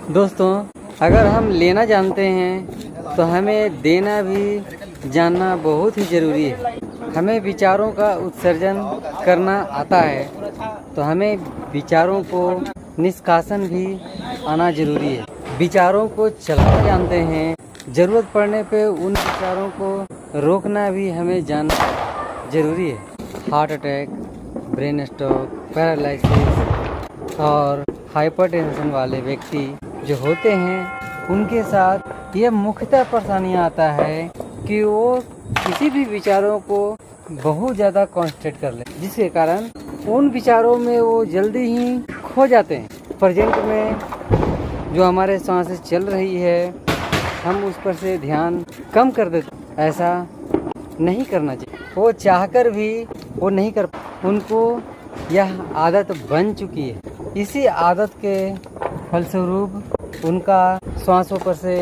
दोस्तों, अगर हम लेना जानते हैं तो हमें देना भी जानना बहुत ही ज़रूरी है। हमें विचारों का उत्सर्जन करना आता है तो हमें विचारों को निष्कासन भी आना ज़रूरी है। विचारों को चलाना जानते हैं, ज़रूरत पड़ने पे उन विचारों को रोकना भी हमें जानना ज़रूरी है। Heart attack, brain stroke, paralysis और हाइपरटेंशन वाले व्यक्ति जो होते हैं उनके साथ ये मुख्यतः परेशानियाँ आता है कि वो किसी भी विचारों को बहुत ज़्यादा कॉन्सेंट्रेट कर ले, जिसके कारण उन विचारों में वो जल्दी ही खो जाते हैं। प्रेजेंट में जो हमारे सांसें चल रही है हम उस पर से ध्यान कम कर देते। ऐसा नहीं करना चाहिए। वो चाहकर भी वो नहीं कर, उनको यह आदत बन चुकी है। इसी आदत के फलस्वरूप उनका सांसों पर से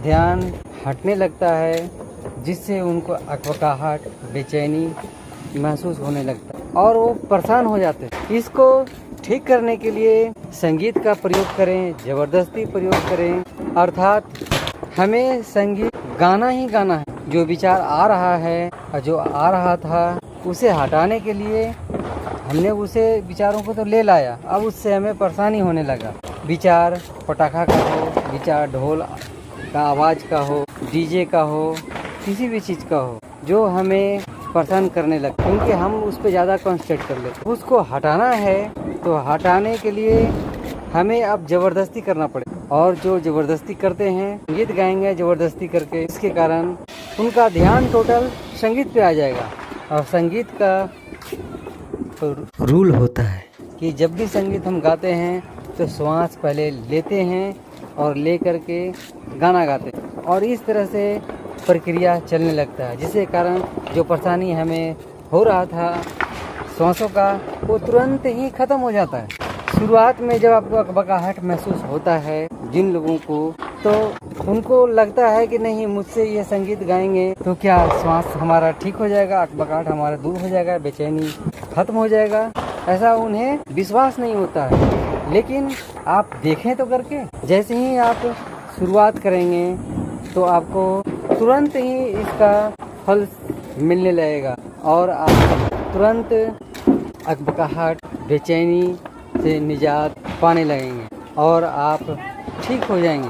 ध्यान हटने लगता है, जिससे उनको अकबकाहट, बेचैनी महसूस होने लगता है और वो परेशान हो जाते हैं। इसको ठीक करने के लिए संगीत का प्रयोग करें, ज़बरदस्ती प्रयोग करें, अर्थात हमें संगीत गाना ही गाना है। जो विचार आ रहा है और जो आ रहा था उसे हटाने के लिए हमने उसे विचारों को तो ले लाया, अब उससे हमें परेशानी होने लगा। विचार पटाखा का हो, विचार ढोल का आवाज़ का हो, डीजे का हो, किसी भी चीज़ का हो जो हमें परेशान करने लगता, क्योंकि हम उस पर ज़्यादा कंसंट्रेट कर लेते। उसको हटाना है तो हटाने के लिए हमें अब ज़बरदस्ती करना पड़े, और जो ज़बरदस्ती करते हैं संगीत गाएंगे ज़बरदस्ती करके, इसके कारण उनका ध्यान टोटल संगीत पे आ जाएगा। और संगीत का रूल होता है कि जब भी संगीत हम गाते हैं तो श्वास पहले लेते हैं और ले करके गाना गाते हैं, और इस तरह से प्रक्रिया चलने लगता है, जिसके कारण जो परेशानी हमें हो रहा था सांसों का वो तुरंत ही ख़त्म हो जाता है। शुरुआत में जब आपको अकबकाहट महसूस होता है जिन लोगों को, तो उनको लगता है कि नहीं मुझसे ये संगीत गाएंगे तो क्या श्वास हमारा ठीक हो जाएगा, अकबकाहट हमारा दूर हो जाएगा, बेचैनी खत्म हो जाएगा। ऐसा उन्हें विश्वास नहीं होता है। लेकिन आप देखें तो करके, जैसे ही आप शुरुआत करेंगे तो आपको तुरंत ही इसका फल मिलने लगेगा और आप तुरंत अकबकाहट, बेचैनी से निजात पाने लगेंगे और आप ठीक हो जाएंगे।